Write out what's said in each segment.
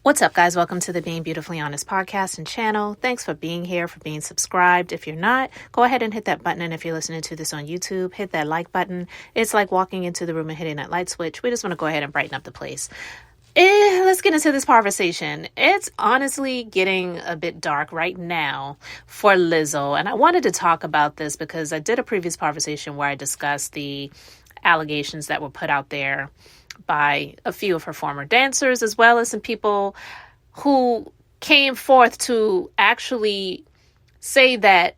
What's up, guys? Welcome to the Being Beautifully Honest podcast and channel. Thanks for being here, for being subscribed. If you're not, go ahead and hit that button. And if you're listening to this on YouTube, hit that like button. It's like walking into the room and hitting that light switch. We just want to go ahead and brighten up the place. Let's get into this conversation. It's honestly getting a bit dark right now for Lizzo. And I wanted to talk about this because I did a previous conversation where I discussed the allegations that were put out there by a few of her former dancers, as well as some people who came forth to actually say that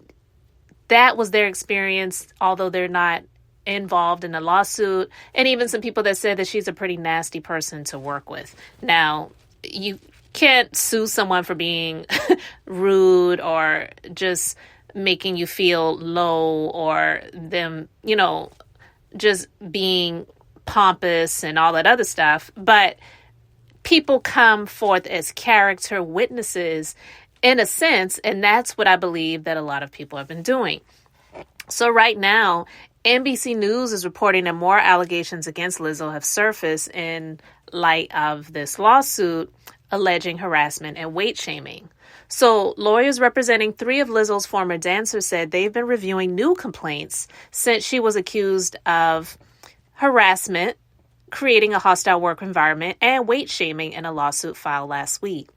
that was their experience, although they're not involved in a lawsuit, and even some people that said that she's a pretty nasty person to work with. Now, you can't sue someone for being rude or just making you feel low, or them, just being pompous and all that other stuff, but people come forth as character witnesses in a sense, and that's what I believe that a lot of people have been doing. So right now, NBC News is reporting that more allegations against Lizzo have surfaced in light of this lawsuit alleging harassment and weight shaming. So lawyers representing 3 of Lizzo's former dancers said they've been reviewing new complaints since she was accused of harassment, creating a hostile work environment, and weight shaming in a lawsuit filed last week.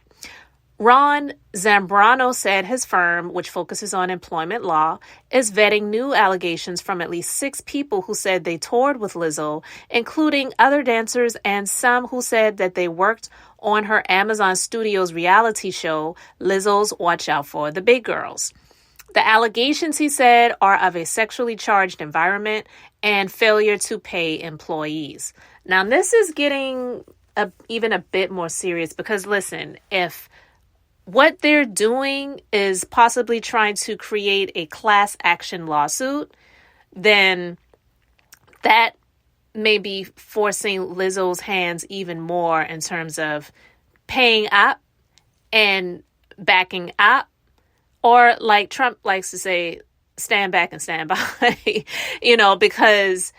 Ron Zambrano said his firm, which focuses on employment law, is vetting new allegations from at least 6 people who said they toured with Lizzo, including other dancers and some who said that they worked on her Amazon Studios reality show, Lizzo's Watch Out for the Big Girls. The allegations, he said, are of a sexually charged environment and failure to pay employees. Now, this is getting even a bit more serious because, listen, if what they're doing is possibly trying to create a class action lawsuit, then that may be forcing Lizzo's hands even more in terms of paying up and backing up. Or like Trump likes to say, stand back and stand by, because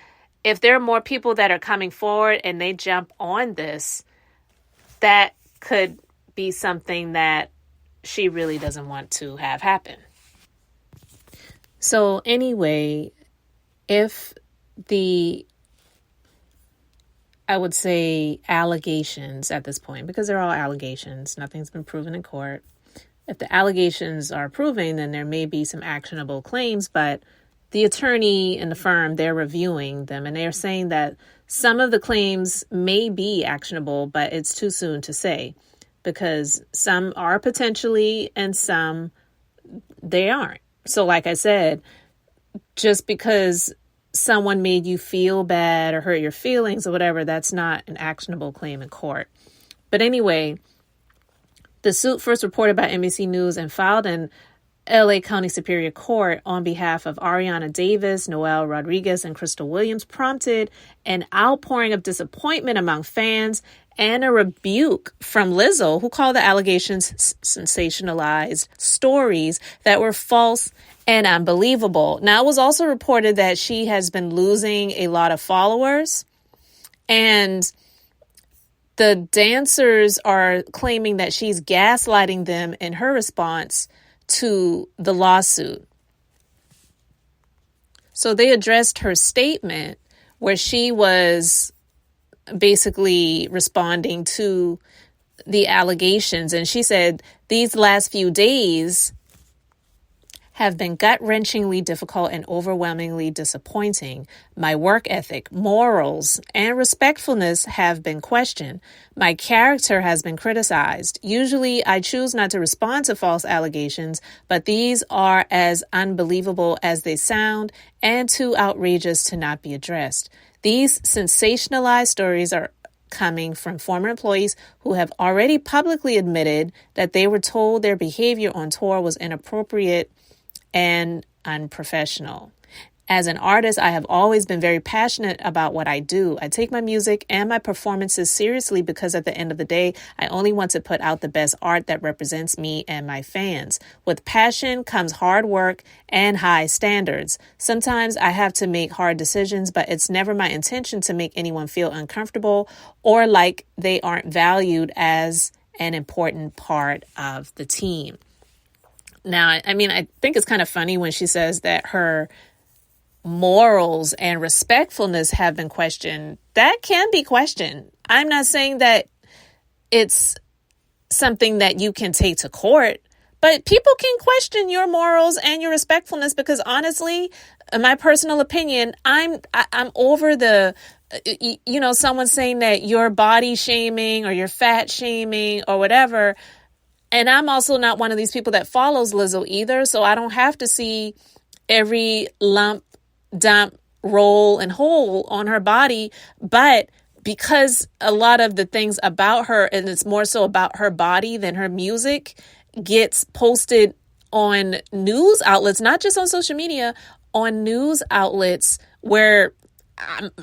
if there are more people that are coming forward and they jump on this, that could be something that she really doesn't want to have happen. So anyway, if I would say allegations at this point, because they're all allegations, nothing's been proven in court. If the allegations are proven, then there may be some actionable claims, but the attorney and the firm, they're reviewing them and they're saying that some of the claims may be actionable, but it's too soon to say because some are potentially and some they aren't. So like I said, just because someone made you feel bad or hurt your feelings or whatever, that's not an actionable claim in court. But anyway, the suit first reported by NBC News and filed in LA County Superior Court on behalf of Ariana Davis, Noel Rodriguez, and Crystal Williams prompted an outpouring of disappointment among fans and a rebuke from Lizzo, who called the allegations sensationalized stories that were false and unbelievable. Now, it was also reported that she has been losing a lot of followers, and the dancers are claiming that she's gaslighting them in her response to the lawsuit. So they addressed her statement where she was basically responding to the allegations. And she said, these last few days have been gut-wrenchingly difficult and overwhelmingly disappointing. My work ethic, morals, and respectfulness have been questioned. My character has been criticized. Usually, I choose not to respond to false allegations, but these are as unbelievable as they sound and too outrageous to not be addressed. These sensationalized stories are coming from former employees who have already publicly admitted that they were told their behavior on tour was inappropriate and unprofessional. As an artist, I have always been very passionate about what I do. I take my music and my performances seriously because at the end of the day, I only want to put out the best art that represents me and my fans. With passion comes hard work and high standards. Sometimes I have to make hard decisions, but it's never my intention to make anyone feel uncomfortable or like they aren't valued as an important part of the team. Now, I mean, I think it's kind of funny when she says that her morals and respectfulness have been questioned. That can be questioned. I'm not saying that it's something that you can take to court, but people can question your morals and your respectfulness because honestly, in my personal opinion, I'm over the, someone saying that you're body shaming or you're fat shaming or whatever. And I'm also not one of these people that follows Lizzo either. So I don't have to see every lump, dump, roll, and hole on her body. But because a lot of the things about her, and it's more so about her body than her music, gets posted on news outlets, not just on social media, on news outlets where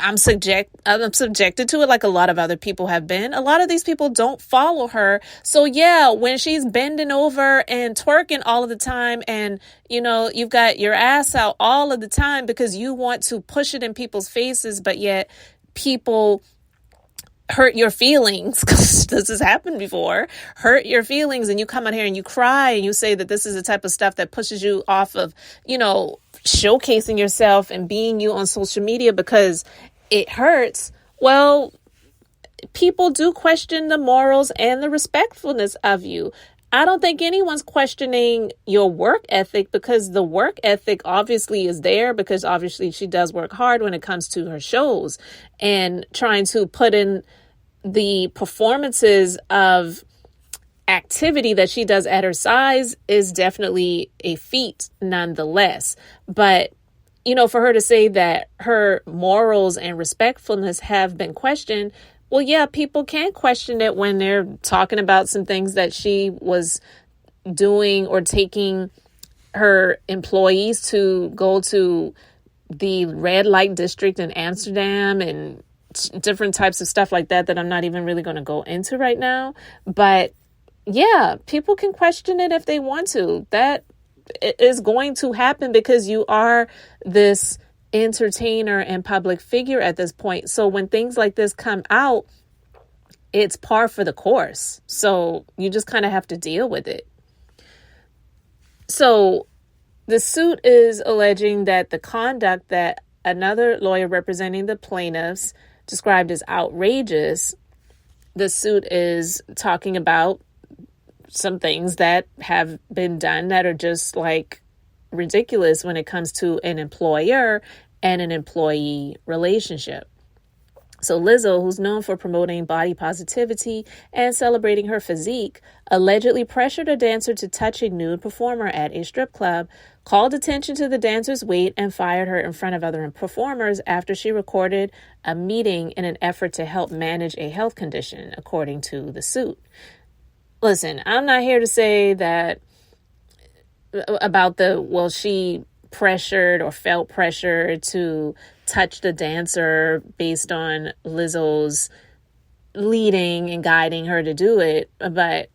I'm subjected to it like a lot of other people have been. A lot of these people don't follow her. So yeah, when she's bending over and twerking all of the time and, you've got your ass out all of the time because you want to push it in people's faces, but yet people hurt your feelings, because this has happened before, hurt your feelings, and you come out here and you cry and you say that this is the type of stuff that pushes you off of, showcasing yourself and being you on social media because it hurts. Well, people do question the morals and the respectfulness of you. I don't think anyone's questioning your work ethic because the work ethic obviously is there because obviously she does work hard when it comes to her shows and trying to put in the performances of activity that she does at her size is definitely a feat nonetheless. But, for her to say that her morals and respectfulness have been questioned, well, yeah, people can question it when they're talking about some things that she was doing or taking her employees to go to the red light district in Amsterdam and different types of stuff like that I'm not even really going to go into right now. But yeah, people can question it if they want to. That is going to happen because you are this entertainer and public figure at this point. So when things like this come out, it's par for the course. So you just kind of have to deal with it. So the suit is alleging that the conduct that another lawyer representing the plaintiffs described as outrageous, the suit is talking about some things that have been done that are just like ridiculous when it comes to an employer and an employee relationship. So Lizzo, who's known for promoting body positivity and celebrating her physique, allegedly pressured a dancer to touch a nude performer at a strip club, called attention to the dancer's weight, and fired her in front of other performers after she recorded a meeting in an effort to help manage a health condition, according to the suit. Listen, I'm not here to say that about she pressured or felt pressure to touch the dancer based on Lizzo's leading and guiding her to do it. But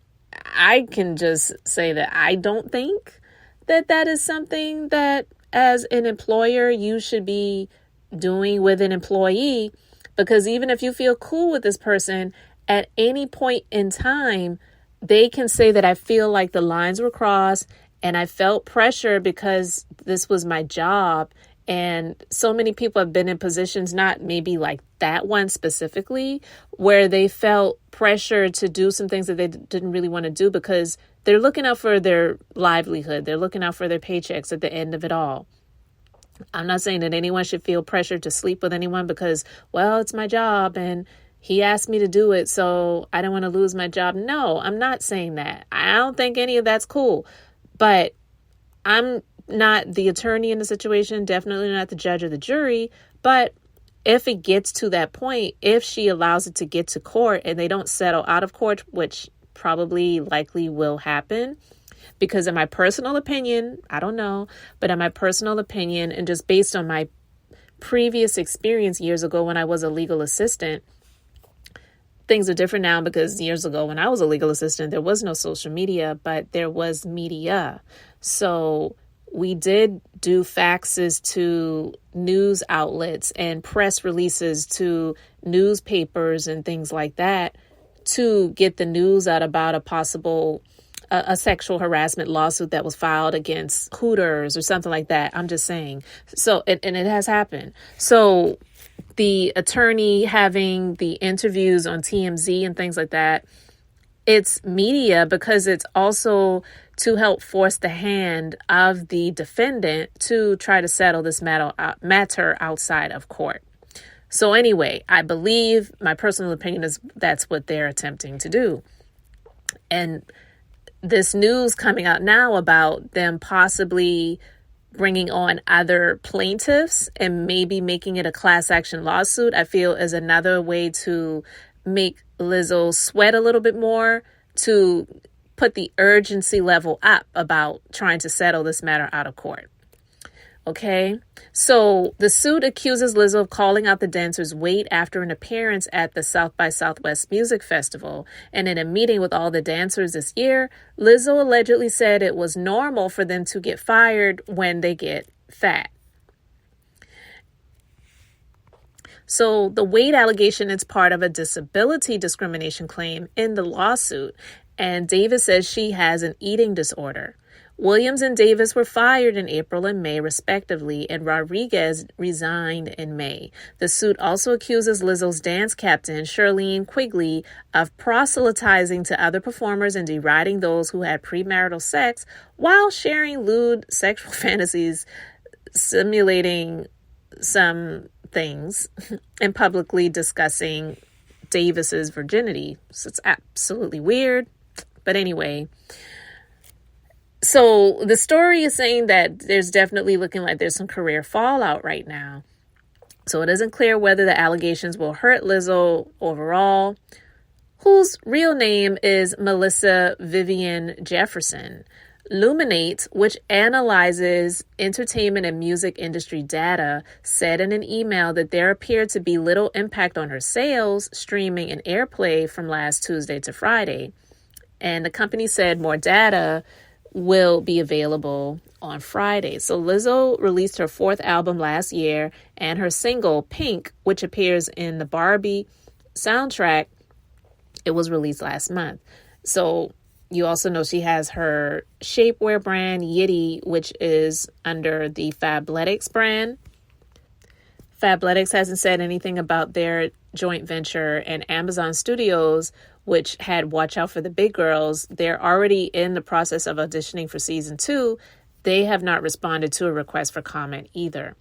I can just say that I don't think that is something that as an employer you should be doing with an employee, because even if you feel cool with this person, at any point in time, they can say that I feel like the lines were crossed and I felt pressure because this was my job. And so many people have been in positions, not maybe like that one specifically, where they felt pressure to do some things that they didn't really want to do because they're looking out for their livelihood. They're looking out for their paychecks at the end of it all. I'm not saying that anyone should feel pressure to sleep with anyone because, well, it's my job and he asked me to do it, so I don't want to lose my job. No, I'm not saying that. I don't think any of that's cool. But I'm not the attorney in the situation, definitely not the judge or the jury. But if it gets to that point, if she allows it to get to court and they don't settle out of court, which probably likely will happen, because in my personal opinion, I don't know, but in my personal opinion, and just based on my previous experience years ago when I was a legal assistant, things are different now because years ago when I was a legal assistant, there was no social media, but there was media. So we did do faxes to news outlets and press releases to newspapers and things like that to get the news out about a possible a sexual harassment lawsuit that was filed against Hooters or something like that. I'm just saying. So, and it has happened. So the attorney having the interviews on TMZ and things like that, it's media because it's also to help force the hand of the defendant to try to settle this matter outside of court. So anyway, I believe, my personal opinion is that's what they're attempting to do. And this news coming out now about them possibly bringing on other plaintiffs and maybe making it a class action lawsuit, I feel is another way to make Lizzo sweat a little bit more, to put the urgency level up about trying to settle this matter out of court. Okay, so the suit accuses Lizzo of calling out the dancer's weight after an appearance at the South by Southwest Music Festival. And in a meeting with all the dancers this year, Lizzo allegedly said it was normal for them to get fired when they get fat. So the weight allegation is part of a disability discrimination claim in the lawsuit. And Davis says she has an eating disorder. Williams and Davis were fired in April and May, respectively, and Rodriguez resigned in May. The suit also accuses Lizzo's dance captain, Shirlene Quigley, of proselytizing to other performers and deriding those who had premarital sex while sharing lewd sexual fantasies, simulating some things, and publicly discussing Davis's virginity. So it's absolutely weird. But anyway, so the story is saying that there's definitely looking like there's some career fallout right now. So it isn't clear whether the allegations will hurt Lizzo overall, whose real name is Melissa Vivian Jefferson. Luminate, which analyzes entertainment and music industry data, said in an email that there appeared to be little impact on her sales, streaming, and airplay from last Tuesday to Friday. And the company said more data will be available on Friday. So Lizzo released her fourth album last year, and her single Pink, which appears in the Barbie soundtrack, it was released last month. So you also know she has her shapewear brand Yitty, which is under the Fabletics brand. Fabletics hasn't said anything about their joint venture, and Amazon Studios, which had Watch Out for the Big Girls, they're already in the process of auditioning for season 2. They have not responded to a request for comment either.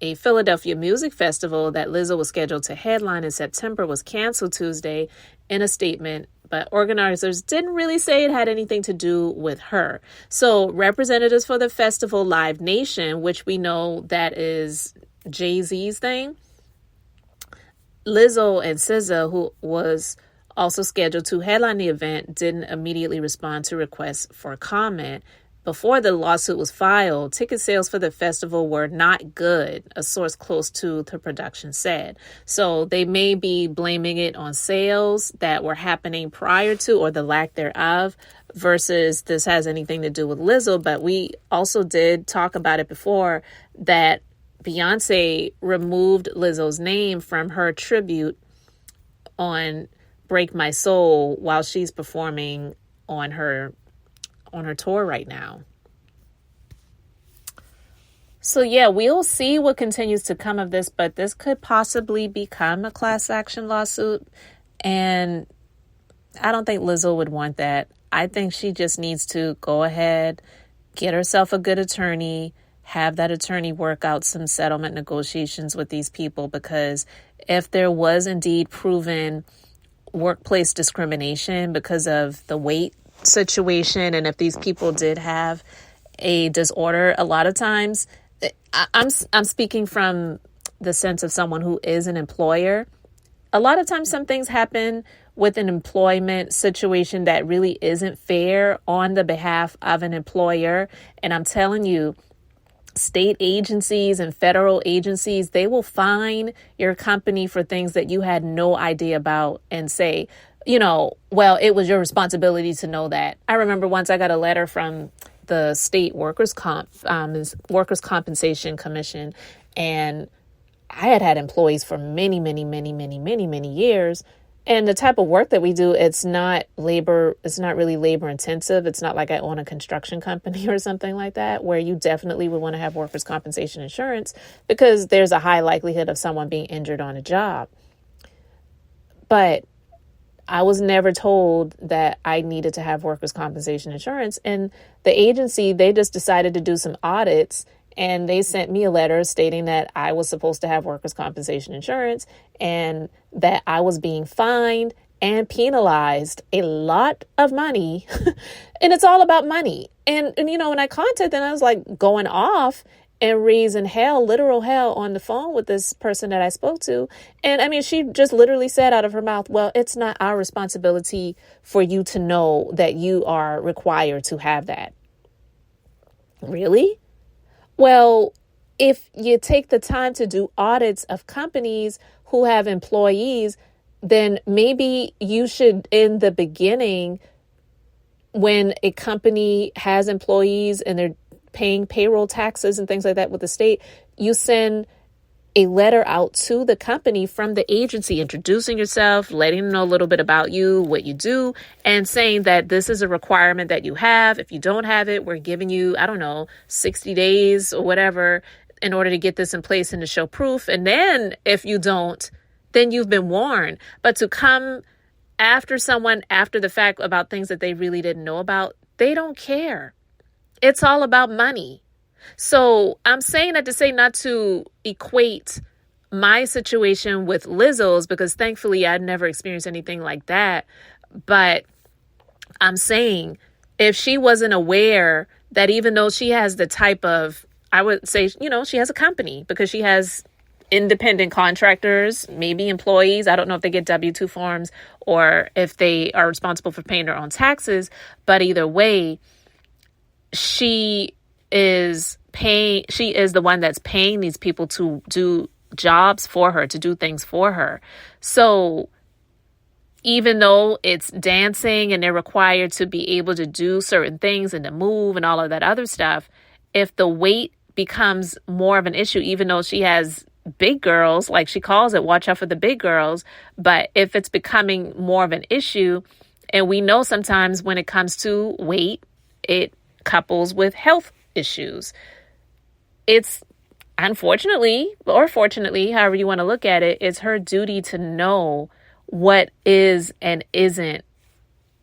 A Philadelphia music festival that Lizzo was scheduled to headline in September was canceled Tuesday in a statement, but organizers didn't really say it had anything to do with her. So representatives for the festival Live Nation, which we know that is Jay-Z's thing, Lizzo and SZA, who was also scheduled to headline the event, didn't immediately respond to requests for comment. Before the lawsuit was filed, ticket sales for the festival were not good, a source close to the production said. So they may be blaming it on sales that were happening prior to, or the lack thereof, versus this has anything to do with Lizzo. But we also did talk about it before that Beyonce removed Lizzo's name from her tribute on Break My Soul while she's performing on her tour right now. So yeah, we'll see what continues to come of this, but this could possibly become a class action lawsuit, and I don't think Lizzo would want that. I think she just needs to go ahead, get herself a good attorney, have that attorney work out some settlement negotiations with these people, because if there was indeed proven workplace discrimination because of the weight situation, and if these people did have a disorder, a lot of times, I'm speaking from the sense of someone who is an employer. A lot of times some things happen with an employment situation that really isn't fair on the behalf of an employer. And I'm telling you, state agencies and federal agencies, they will fine your company for things that you had no idea about and say, well, it was your responsibility to know that. I remember once I got a letter from the state workers' compensation commission, and I had employees for many, many, many, many, many, many years. And the type of work that we do, it's not really labor intensive. It's not like I own a construction company or something like that, where you definitely would want to have workers' compensation insurance because there's a high likelihood of someone being injured on a job. But I was never told that I needed to have workers' compensation insurance. And the agency, they just decided to do some audits, and they sent me a letter stating that I was supposed to have workers' compensation insurance and that I was being fined and penalized a lot of money. And it's all about money. And when I contacted them, I was like going off and raising hell, literal hell on the phone with this person that I spoke to. And I mean, she just literally said out of her mouth, well, it's not our responsibility for you to know that you are required to have that. Really? Well, if you take the time to do audits of companies who have employees, then maybe you should, in the beginning, when a company has employees and they're paying payroll taxes and things like that with the state, you send a letter out to the company from the agency, introducing yourself, letting them know a little bit about you, what you do, and saying that this is a requirement that you have. If you don't have it, we're giving you, 60 days or whatever in order to get this in place and to show proof. And then if you don't, then you've been warned. But to come after someone after the fact about things that they really didn't know about, they don't care. It's all about money. So I'm saying that to say not to equate my situation with Lizzo's, because thankfully I've never experienced anything like that. But I'm saying if she wasn't aware that even though she has the type of, I would say, she has a company because she has independent contractors, maybe employees. I don't know if they get W-2 forms or if they are responsible for paying their own taxes. But either way, she is the one that's paying these people to do jobs for her, to do things for her. So even though it's dancing and they're required to be able to do certain things and to move and all of that other stuff, if the weight becomes more of an issue, even though she has big girls, like she calls it, watch out for the big girls. But if it's becoming more of an issue, and we know sometimes when it comes to weight, it couples with health issues. It's unfortunately, or fortunately, however you want to look at it, it's her duty to know what is and isn't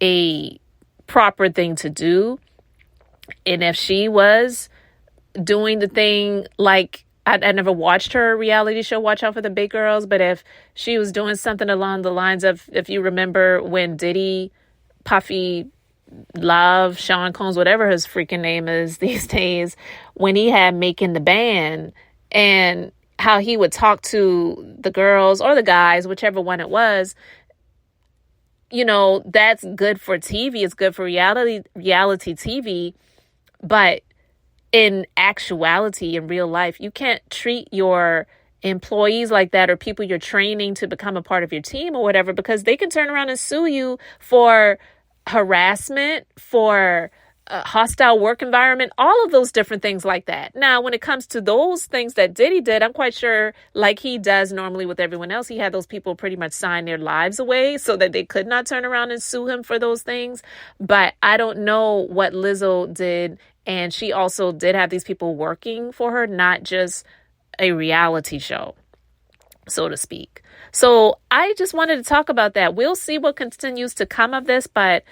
a proper thing to do. And if she was doing the thing, like I never watched her reality show, Watch Out for the Big Girls, but if she was doing something along the lines of, if you remember when Diddy, Puffy, Love, Sean Combs, whatever his freaking name is these days, when he had Making the Band, and how he would talk to the girls or the guys, whichever one it was, that's good for TV. It's good for reality TV. But in actuality, in real life, you can't treat your employees like that, or people you're training to become a part of your team or whatever, because they can turn around and sue you for harassment, for hostile work environment, all of those different things like that. Now, when it comes to those things that Diddy did, I'm quite sure, like he does normally with everyone else, he had those people pretty much sign their lives away so that they could not turn around and sue him for those things. But I don't know what Lizzo did. And she also did have these people working for her, not just a reality show, so to speak. So I just wanted to talk about that. We'll see what continues to come of this, but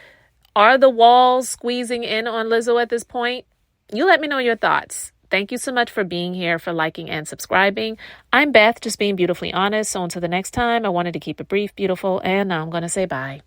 are the walls squeezing in on Lizzo at this point? You let me know your thoughts. Thank you so much for being here, for liking and subscribing. I'm Beth, just being beautifully honest. So until the next time, I wanted to keep it brief, beautiful, and now I'm going to say bye.